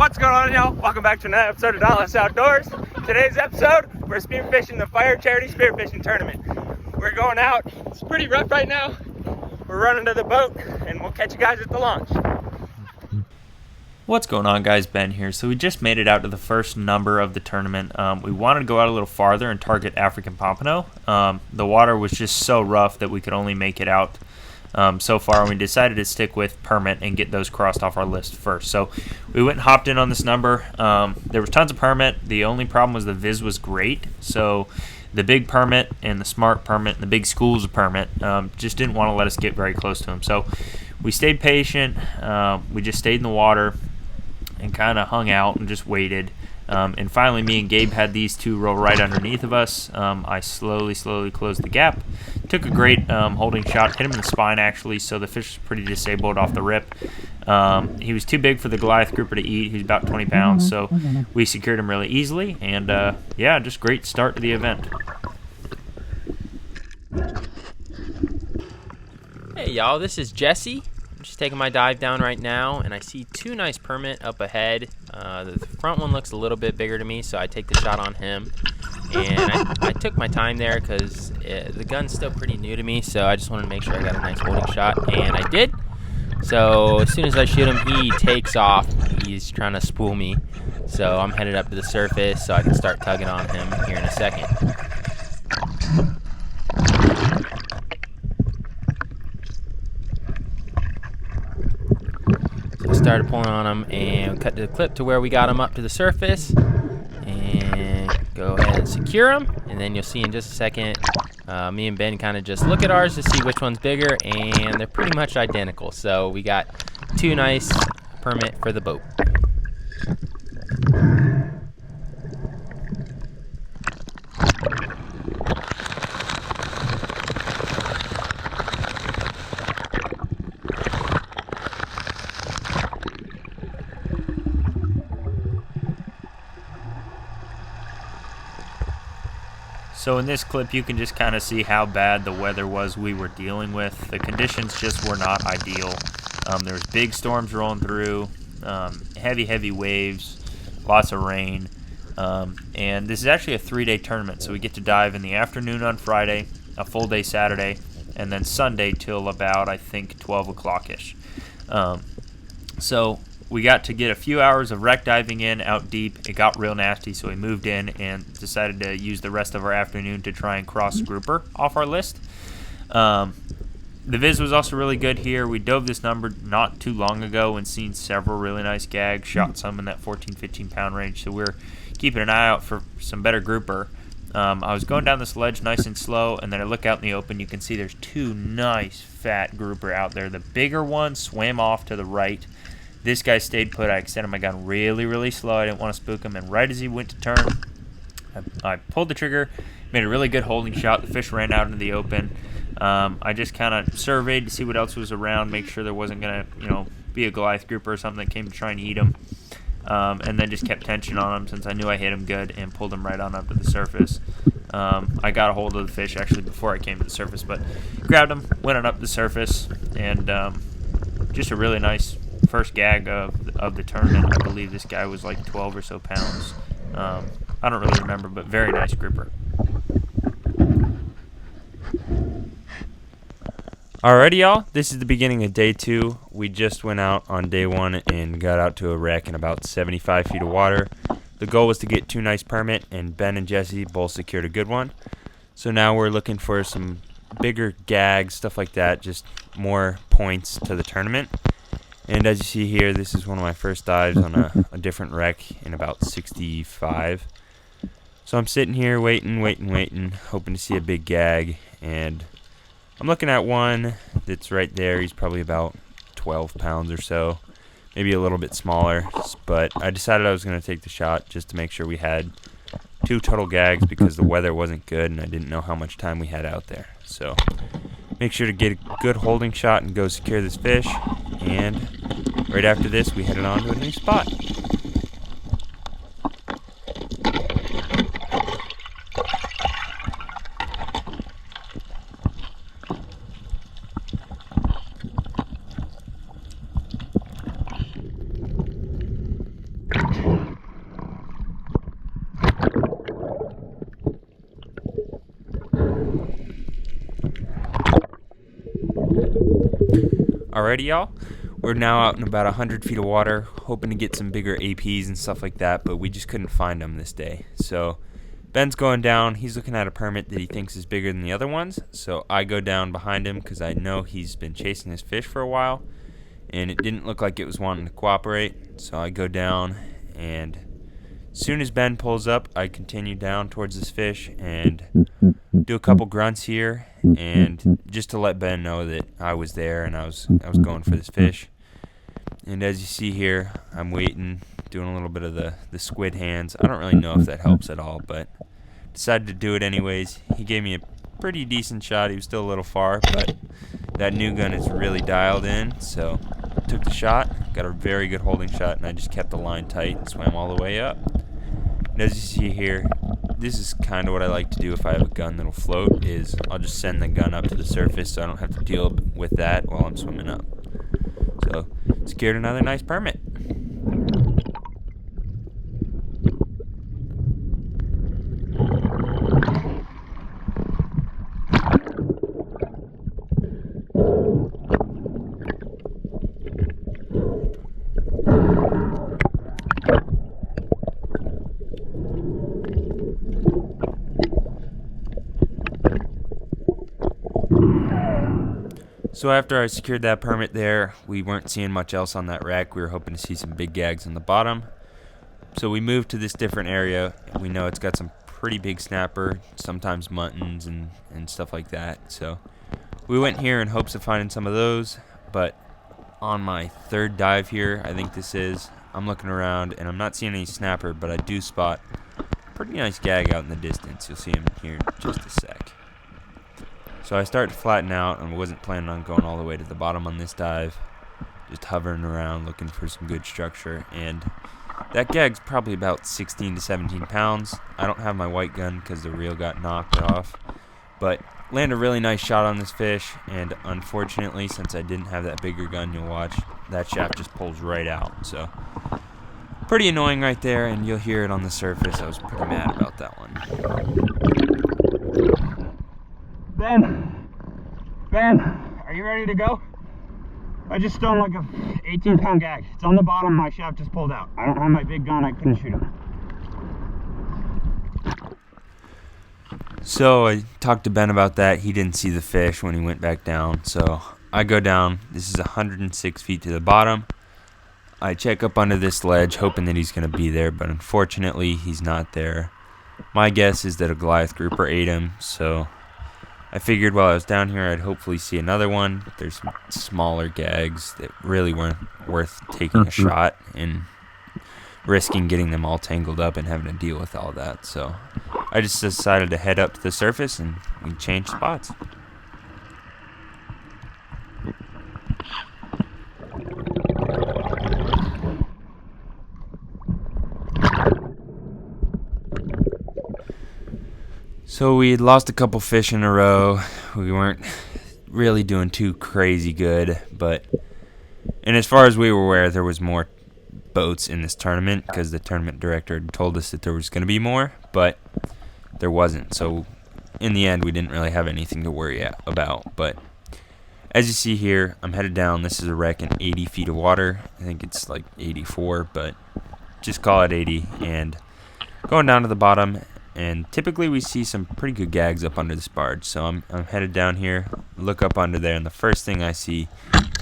What's going on, y'all? Welcome back to another episode of Dauntless Outdoors. Today's episode, we're spearfishing the Fire Charity Spearfishing Tournament. We're going out. It's pretty rough right now. We're running to the boat, and we'll catch you guys at the launch. What's going on, guys? Ben here. So we just made it out to the first number of the tournament. We wanted to go out a little farther and target African pompano. The water was just so rough that we could only make it out so far, and we decided to stick with permit and get those crossed off our list first. So we went and hopped in on this number. There was tons of permit. The only problem was the viz was great. So the big permit and the smart permit and the big schools of permit just didn't want to let us get very close to them. So we stayed patient. We just stayed in the water and kind of hung out and just waited. And finally, me and Gabe had these two roll right underneath of us. I slowly closed the gap. Took a great holding shot, hit him in the spine actually, so the fish was pretty disabled off the rip. He was too big for the Goliath grouper to eat. He was about 20 pounds, so we secured him really easily. And yeah, just great start to the event. Hey y'all, this is Jesse. I'm just taking my dive down right now, and I see two nice permit up ahead. The front one looks a little bit bigger to me, so I take the shot on him. And I took my time there because the gun's still pretty new to me, so I just wanted to make sure I got a nice holding shot, and I did. So as soon as I shoot him, he takes off. He's trying to spool me, so I'm headed up to the surface so I can start tugging on him here in a second. Started pulling on him and cut the clip to where we got him up to the surface, and go ahead and secure him. And then you'll see in just a second, me and Ben kind of just look at ours to see which one's bigger, and they're pretty much identical. So we got two nice permit for the boat. So in this clip, you can just kind of see how bad the weather was we were dealing with. The conditions just were not ideal. There was big storms rolling through, heavy waves, lots of rain. And this is actually a 3-day tournament, so we get to dive in the afternoon on Friday, a full day Saturday, and then Sunday till about, I think, 12 o'clock-ish. So we got to get a few hours of wreck diving in out deep. It got real nasty, so we moved in and decided to use the rest of our afternoon to try and cross grouper off our list. The viz was also really good here. We dove this number not too long ago and seen several really nice gags, shot some in that 14-15 pound range, so we're keeping an eye out for some better grouper. I was going down this ledge nice and slow, and then I look out in the open. You can see there's two nice fat grouper out there. The bigger one swam off to the right. This guy stayed put. I extended my gun really slow. I didn't want to spook him, and right as he went to turn, I pulled the trigger, made a really good holding shot. The fish ran out into the open. I just kind of surveyed to see what else was around, make sure there wasn't going to, be a Goliath grouper or something that came to try and eat him, and then just kept tension on him since I knew I hit him good and pulled him right on up to the surface. I got a hold of the fish actually before I came to the surface, but grabbed him, went on up to the surface, and just a really nice first gag of the tournament. I believe this guy was like 12 or so pounds. I don't really remember, but very nice grouper. Alrighty, y'all, this is the beginning of day 2. We just went out on day 1 and got out to a wreck in about 75 feet of water. The goal was to get 2 nice permit, and Ben and Jesse both secured a good one. So now we're looking for some bigger gags, stuff like that, just more points to the tournament. And as you see here, this is one of my first dives on a different wreck in about 65. So I'm sitting here waiting, hoping to see a big gag. And I'm looking at one that's right there. He's probably about 12 pounds or so, maybe a little bit smaller. But I decided I was going to take the shot just to make sure we had 2 total gags because the weather wasn't good and I didn't know how much time we had out there. So make sure to get a good holding shot and go secure this fish. And right after this, we headed on to a new spot. Alrighty, y'all. We're now out in about 100 feet of water, hoping to get some bigger APs and stuff like that, but we just couldn't find them this day. So Ben's going down. He's looking at a permit that he thinks is bigger than the other ones. So I go down behind him because I know he's been chasing his fish for a while, and it didn't look like it was wanting to cooperate. So I go down, and as soon as Ben pulls up, I continue down towards this fish and do a couple grunts here, and just to let Ben know that I was there and I was going for this fish. And as you see here, I'm waiting, doing a little bit of the squid hands. I don't really know if that helps at all, but decided to do it anyways. He gave me a pretty decent shot. He was still a little far, but that new gun is really dialed in, so took the shot, got a very good holding shot, and I just kept the line tight and swam all the way up. And as you see here, this is kind of what I like to do if I have a gun that'll float, is I'll just send the gun up to the surface so I don't have to deal with that while I'm swimming up. So, secured another nice permit. So after I secured that permit there, we weren't seeing much else on that wreck. We were hoping to see some big gags on the bottom. So we moved to this different area. We know it's got some pretty big snapper, sometimes muttons and stuff like that. So we went here in hopes of finding some of those. But on my third dive here, I think this is, I'm looking around and I'm not seeing any snapper, but I do spot a pretty nice gag out in the distance. You'll see him here in just a sec. So I started to flatten out and wasn't planning on going all the way to the bottom on this dive. Just hovering around looking for some good structure. And that gag's probably about 16 to 17 pounds. I don't have my white gun because the reel got knocked off. But landed a really nice shot on this fish. And unfortunately, since I didn't have that bigger gun, you'll watch, that shaft just pulls right out. So pretty annoying right there, and you'll hear it on the surface. I was pretty mad about that one. Ben, are you ready to go? I just stoned like a 18-pound gag. It's on the bottom, my shaft just pulled out. I don't have my big gun, I couldn't shoot him. So I talked to Ben about that. He didn't see the fish when he went back down. So I go down. This is 106 feet to the bottom. I check up under this ledge, hoping that he's going to be there, but unfortunately he's not there. My guess is that a Goliath grouper ate him, so I figured while I was down here I'd hopefully see another one. There's some smaller gags that really weren't worth taking a shot and risking getting them all tangled up and having to deal with all that. So I just decided to head up to the surface and we changed spots. So we had lost a couple fish in a row. We weren't really doing too crazy good, and as far as we were aware, there was more boats in this tournament because the tournament director had told us that there was going to be more, but there wasn't. So in the end, we didn't really have anything to worry about. But as you see here, I'm headed down. This is a wreck in 80 feet of water. I think it's like 84, but just call it 80. And going down to the bottom. And typically we see some pretty good gags up under this barge. So I'm headed down here, look up under there, and the first thing I see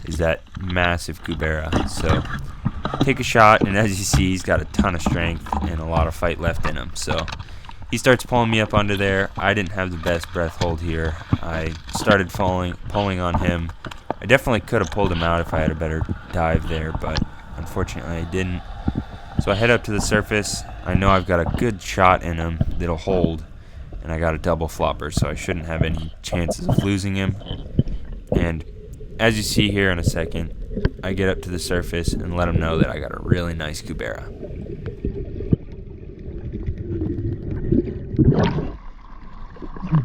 is that massive Cubera. So take a shot, and as you see, he's got a ton of strength and a lot of fight left in him. So he starts pulling me up under there. I didn't have the best breath hold here. I started pulling on him. I definitely could have pulled him out if I had a better dive there, but unfortunately I didn't. So I head up to the surface. I know I've got a good shot in him that'll hold, and I got a double flopper, so I shouldn't have any chances of losing him. And as you see here in a second, I get up to the surface and let him know that I got a really nice Cubera.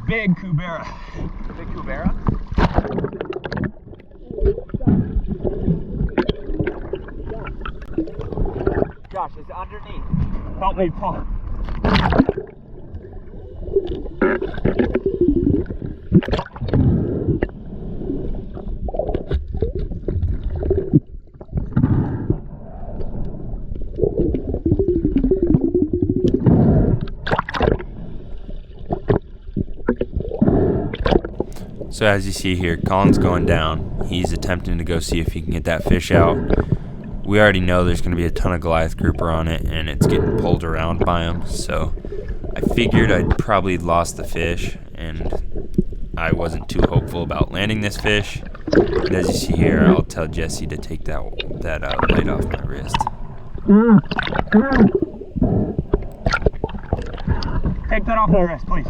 Big Cubera. Big Cubera? Josh, it's underneath. Help me, Paul. So as you see here, Colin's going down. He's attempting to go see if he can get that fish out. We already know there's going to be a ton of Goliath grouper on it, and it's getting pulled around by him. So I figured I'd probably lost the fish, and I wasn't too hopeful about landing this fish. And as you see here, I'll tell Jesse to take that light off my wrist. Take that off my wrist, please.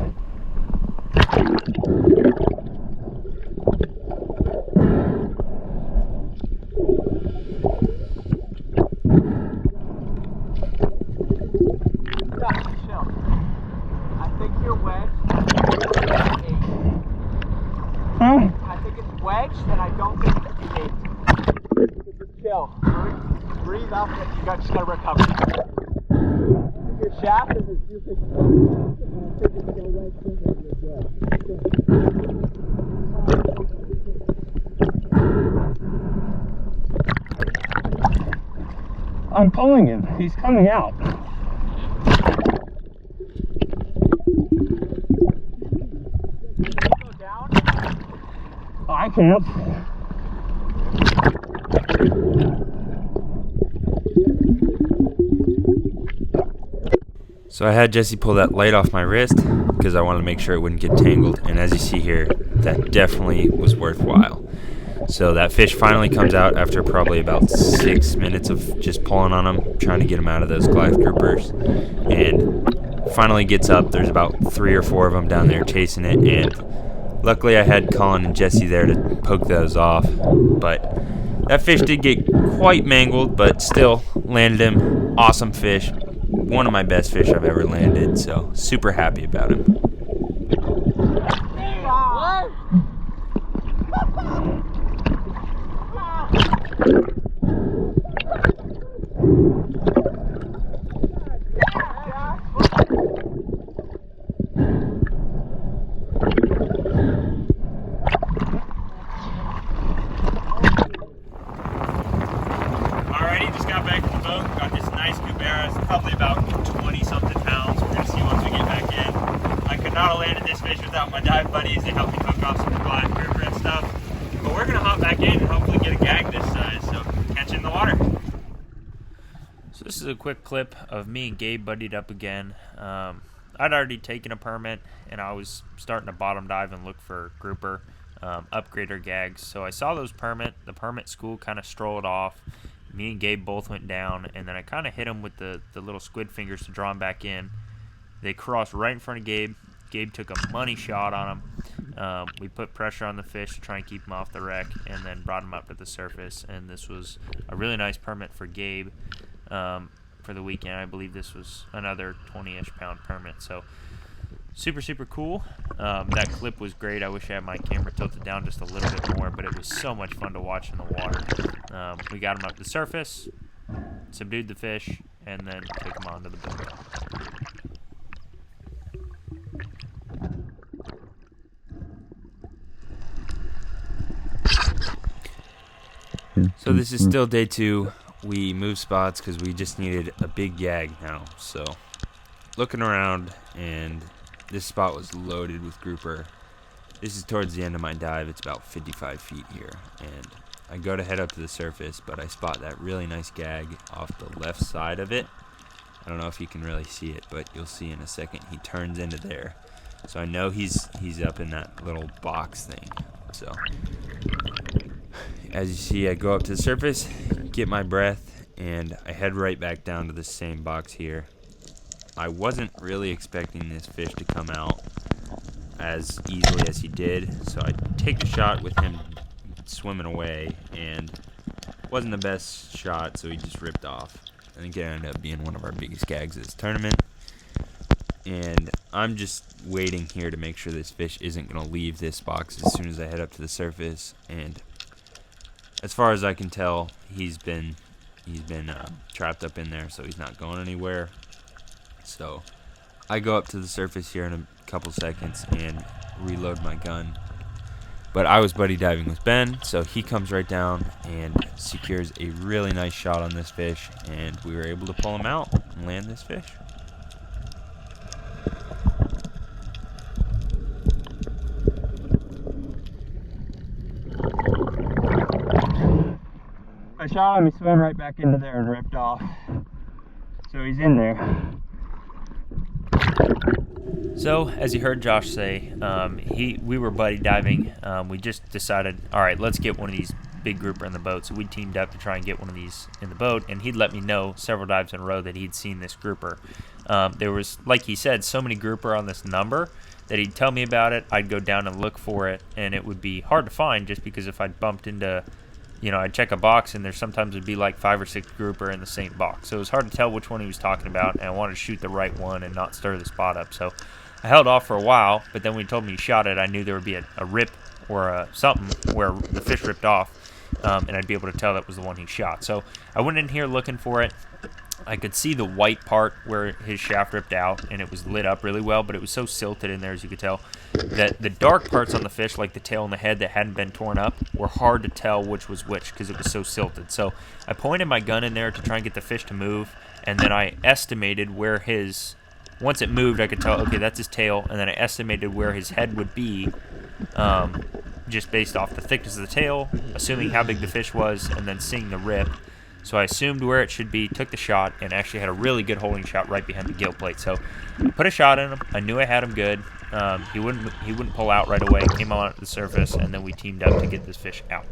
I think it's wedged, and I don't think it's bait. Chill. Breathe up, and you just gotta recover. Your shaft is as deep as I'm pulling him. He's coming out. I can't. So I had Jesse pull that light off my wrist because I wanted to make sure it wouldn't get tangled, and as you see here, that definitely was worthwhile. So that fish finally comes out after probably about 6 minutes of just pulling on him, trying to get him out of those Goliath groupers, and finally gets up. There's about 3 or 4 of them down there chasing it, and luckily I had Colin and Jesse there to poke those off. But that fish did get quite mangled, but still landed him. Awesome fish. One of my best fish I've ever landed, so super happy about him. Alrighty, just got back to the boat. Got this nice Cubera. It's probably about 20-something pounds. We're going to see once we get back in. I could not have landed this fish without my dive buddies. They helped me hook off some Goliath grouper and stuff. But we're going to hop back in and hopefully get a gag this size. So catch you in the water. So this is a quick clip of me and Gabe buddied up again. I'd already taken a permit, and I was starting to bottom dive and look for grouper, upgrader gags. So I saw those the permit school kind of strolled off. Me and Gabe both went down, and then I kind of hit him with the little squid fingers to draw him back in. They crossed right in front of Gabe. Gabe took a money shot on him. We put pressure on the fish to try and keep him off the wreck, and then brought him up to the surface. And this was a really nice permit for Gabe for the weekend. I believe this was another 20-ish pound permit. So super cool. That clip was great. I wish I had my camera tilted down just a little bit more, but it was so much fun to watch in the water. We got him up to the surface, subdued the fish, and then took him onto the boat. So this is still day 2. We moved spots because we just needed a big gag now. So looking around, and this spot was loaded with grouper. This is towards the end of my dive. It's about 55 feet here, and I go to head up to the surface, but I spot that really nice gag off the left side of it. I don't know if you can really see it, but you'll see in a second. He turns into there, so I know he's up in that little box thing. So as you see, I go up to the surface, get my breath, and I head right back down to the same box here. I wasn't really expecting this fish to come out as easily as he did, so I take the shot with him swimming away, and wasn't the best shot, so he just ripped off. I think it ended up being one of our biggest gags of this tournament, and I'm just waiting here to make sure this fish isn't going to leave this box as soon as I head up to the surface. And as far as I can tell, he's been trapped up in there, so he's not going anywhere. So I go up to the surface here in a couple seconds and reload my gun. But I was buddy diving with Ben, so he comes right down and secures a really nice shot on this fish, and we were able to pull him out and land this fish. shot him, he swam right back into there and ripped off. So he's in there. So, as you heard Josh say, we were buddy diving. We just decided, all right, let's get one of these big grouper in the boat. So we teamed up to try and get one of these in the boat, and he'd let me know several dives in a row that he'd seen this grouper. There was, like he said, so many grouper on this number that he'd tell me about it. I'd go down and look for it, and it would be hard to find just because if I'd bumped into, I'd check a box, and there sometimes would be like 5 or 6 grouper in the same box. So it was hard to tell which one he was talking about, and I wanted to shoot the right one and not stir the spot up. So I held off for a while, but then when he told me he shot it, I knew there would be a rip or something where the fish ripped off, and I'd be able to tell that was the one he shot. So I went in here looking for it. I could see the white part where his shaft ripped out, and it was lit up really well, but it was so silted in there, as you could tell, that the dark parts on the fish, like the tail and the head that hadn't been torn up, were hard to tell which was which because it was so silted. So I pointed my gun in there to try and get the fish to move, and then I estimated where his... Once it moved, I could tell, okay, that's his tail, and then I estimated where his head would be, just based off the thickness of the tail, assuming how big the fish was, and then seeing the rip. So I assumed where it should be, took the shot, and actually had a really good holding shot right behind the gill plate. So I put a shot in him. I knew I had him good. He wouldn't pull out right away. Came on at the surface, and then we teamed up to get this fish out.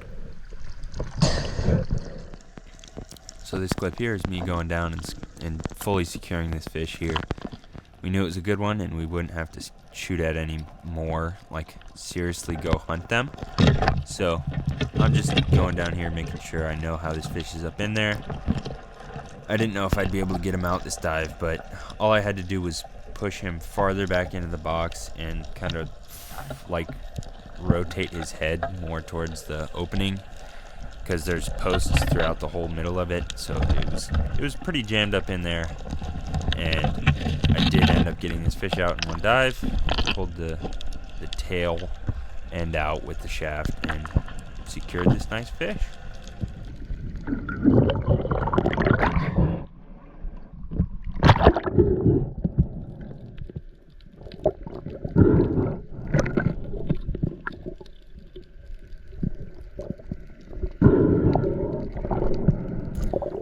So this clip here is me going down and fully securing this fish here. We knew it was a good one, and we wouldn't have to shoot at any more, like seriously go hunt them. So I'm just going down here making sure I know how this fish is up in there. I didn't know if I'd be able to get him out this dive, but all I had to do was push him farther back into the box and kind of like rotate his head more towards the opening, because there's posts throughout the whole middle of it, so it was pretty jammed up in there. And I did end up getting this fish out in one dive. Pulled the tail end out with the shaft and secured this nice fish.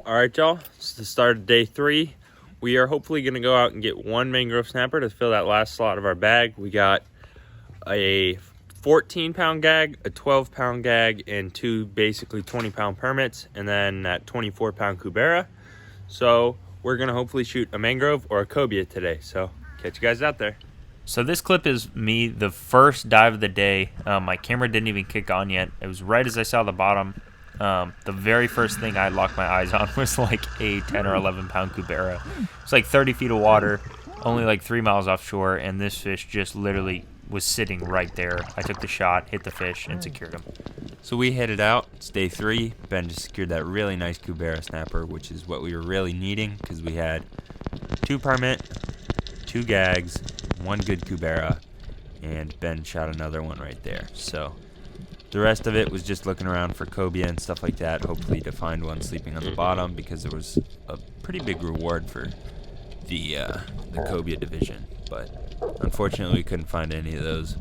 All right, y'all, it's the start of day 3. We are hopefully going to go out and get one mangrove snapper to fill that last slot of our bag. We got a 14-pound gag, a 12-pound gag, and 2 basically 20-pound permits, and then that 24-pound Cubera. So we're going to hopefully shoot a mangrove or a cobia today. So catch you guys out there. So this clip is me, the first dive of the day. My camera didn't even kick on yet. It was right as I saw the bottom. The very first thing I locked my eyes on was like a 10 or 11 pound Cubera. It's like 30 feet of water, only like 3 miles offshore, and this fish just literally was sitting right there. I took the shot, hit the fish, and secured him. So we headed out. It's day 3. Ben just secured that really nice Cubera snapper, which is what we were really needing because we had 2 permit, 2 gags, 1 good Cubera, and Ben shot another one right there. So the rest of it was just looking around for cobia and stuff like that, hopefully to find one sleeping on the bottom, because there was a pretty big reward for the cobia division. But unfortunately, we couldn't find any of those.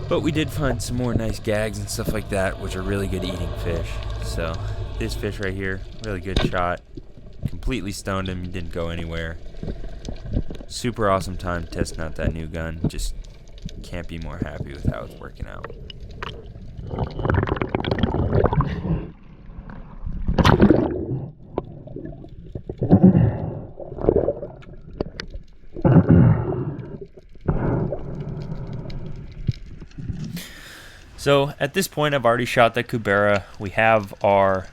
But we did find some more nice gags and stuff like that, which are really good eating fish. So this fish right here, really good shot. Completely stoned him, he didn't go anywhere. Super awesome time testing out that new gun. Just can't be more happy with how it's working out. So at this point, I've already shot the Cubera. We have our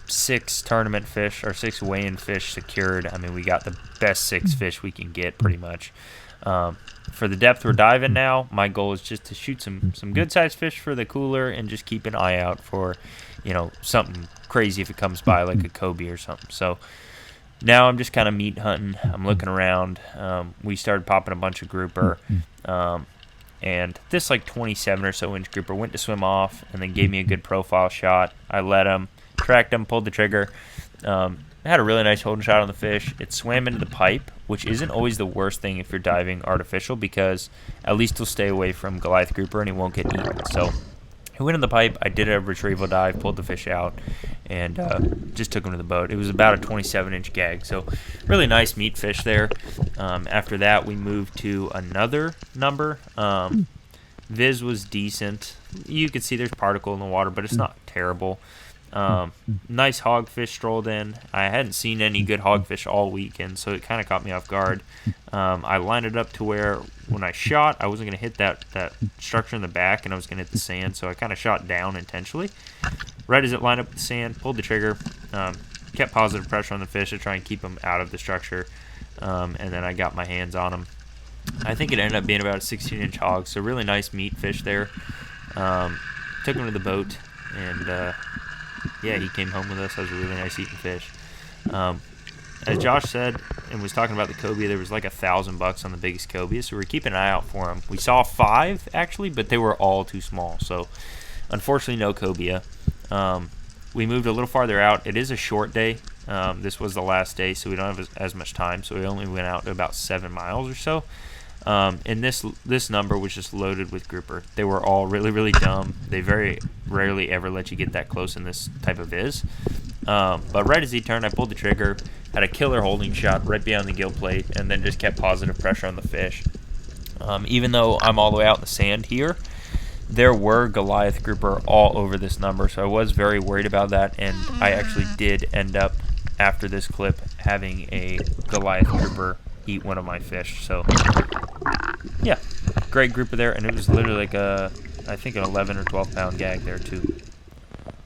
6 tournament fish, our 6 weigh-in fish secured. I mean, we got the best 6 fish we can get, pretty much. For the depth we're diving now, my goal is just to shoot some good-sized fish for the cooler and just keep an eye out for, something crazy if it comes by, like a cobia or something. So now I'm just kind of meat hunting. I'm looking around. We started popping a bunch of grouper. And this like 27 or so inch grouper went to swim off and then gave me a good profile shot. I let him, tracked him, pulled the trigger. I had a really nice holding shot on the fish. It swam into the pipe, which isn't always the worst thing if you're diving artificial, because at least he'll stay away from Goliath grouper and he won't get eaten. So He went in the pipe. I did a retrieval dive, pulled the fish out, and just took him to the boat. It was about a 27-inch gag, so really nice meat fish there. After that, we moved to another number. Viz was decent. You can see there's particle in the water, but it's not terrible. Nice hogfish strolled in. I hadn't seen any good hogfish all weekend, so it kind of caught me off guard. I lined it up to where when I shot, I wasn't going to hit that structure in the back, and I was going to hit the sand, so I kind of shot down intentionally. Right as it lined up with the sand, pulled the trigger, kept positive pressure on the fish to try and keep them out of the structure, and then I got my hands on them. I think it ended up being about a 16-inch hog, so really nice meat fish there. Took him to the boat, and yeah, he came home with us. That was a really nice eating fish. As Josh said, and was talking about the cobia, there was like $1,000 on the biggest cobia, so we were keeping an eye out for them. We saw 5 actually, but they were all too small, so unfortunately no cobia. We moved a little farther out. It is a short day. This was the last day, so we don't have as much time, so we only went out to about 7 miles or so. And this number was just loaded with grouper. They were all really, really dumb. They very rarely ever let you get that close in this type of viz. But right as he turned, I pulled the trigger, had a killer holding shot right beyond the gill plate, and then just kept positive pressure on the fish. Even though I'm all the way out in the sand here, there were Goliath grouper all over this number, so I was very worried about that, and I actually did end up, after this clip, having a Goliath grouper eat one of my fish. So yeah, great grouper there, and it was literally like I think an 11 or 12 pound gag there too.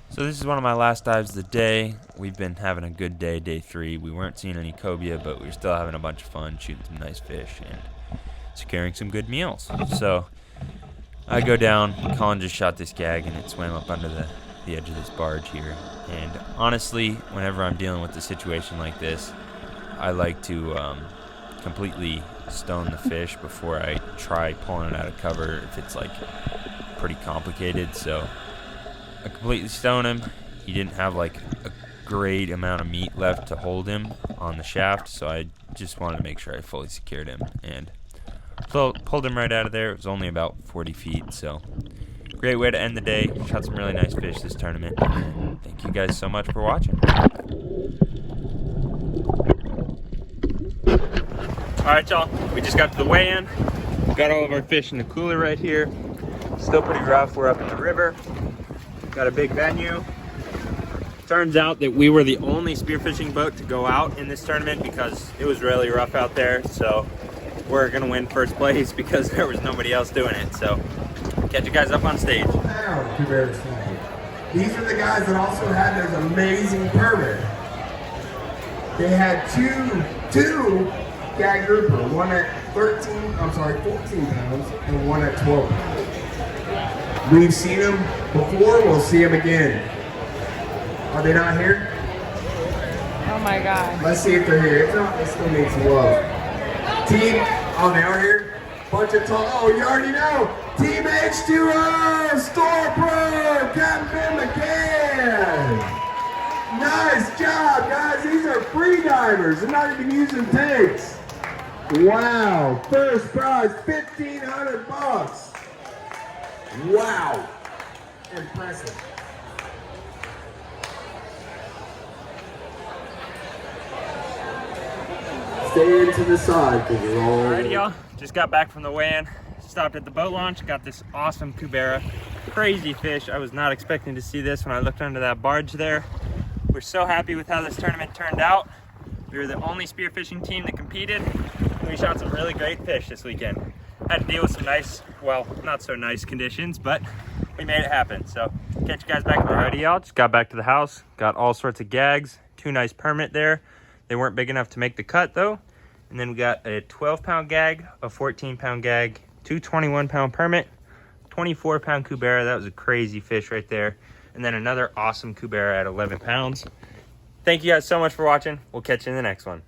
So this is one of my last dives of the day. We've been having a good day, day 3. We weren't seeing any cobia, but we were still having a bunch of fun, shooting some nice fish and securing some good meals. So I go down, Colin just shot this gag, and it swam up under the edge of this barge here. And honestly, whenever I'm dealing with a situation like this, I like to completely stone the fish before I try pulling it out of cover if it's like pretty complicated. So I completely stone him. He didn't have like a great amount of meat left to hold him on the shaft, so I just wanted to make sure I fully secured him and pulled him right out of there. It was only about 40 feet, so great way to end the day. Shot some really nice fish this tournament. And thank you guys so much for watching. Alright y'all, we just got to the weigh-in. Got all of our fish in the cooler right here. Still pretty rough, we're up in the river. Got a big venue. Turns out that we were the only spearfishing boat to go out in this tournament because it was really rough out there. So we're gonna win first place because there was nobody else doing it. So catch you guys up on stage. Cubera sniper. These are the guys that also had this amazing permit. They had two gag grouper, one at 14 pounds and one at 12 pounds. We've seen them before, we'll see them again. Are they not here? Oh my God. Let's see if they're here. If not, they still need some love. Team, oh, they are here? Bunch of tall, oh, you already know. Team H2O, Store Pro, Captain McCann. Nice job, guys. These are free divers. They're not even using tanks. Wow. First prize, $1,500. Wow. Impressive. Stay into the side because you're all. Alrighty y'all, just got back from the weigh-in. Stopped at the boat launch, got this awesome Cubera. Crazy fish. I was not expecting to see this when I looked under that barge there. We're so happy with how this tournament turned out. We were the only spearfishing team that competed. We shot some really great fish this weekend. Had to deal with some nice, well, not so nice conditions, but we made it happen. So catch you guys back. Alrighty y'all, just got back to the house. Got all sorts of gags. 2 nice permit there. They weren't big enough to make the cut though. And then we got a 12-pound gag, a 14-pound gag, 2 21-pound permit, 24-pound Cubera. That was a crazy fish right there. And then another awesome Cubera at 11 pounds. Thank you guys so much for watching. We'll catch you in the next one.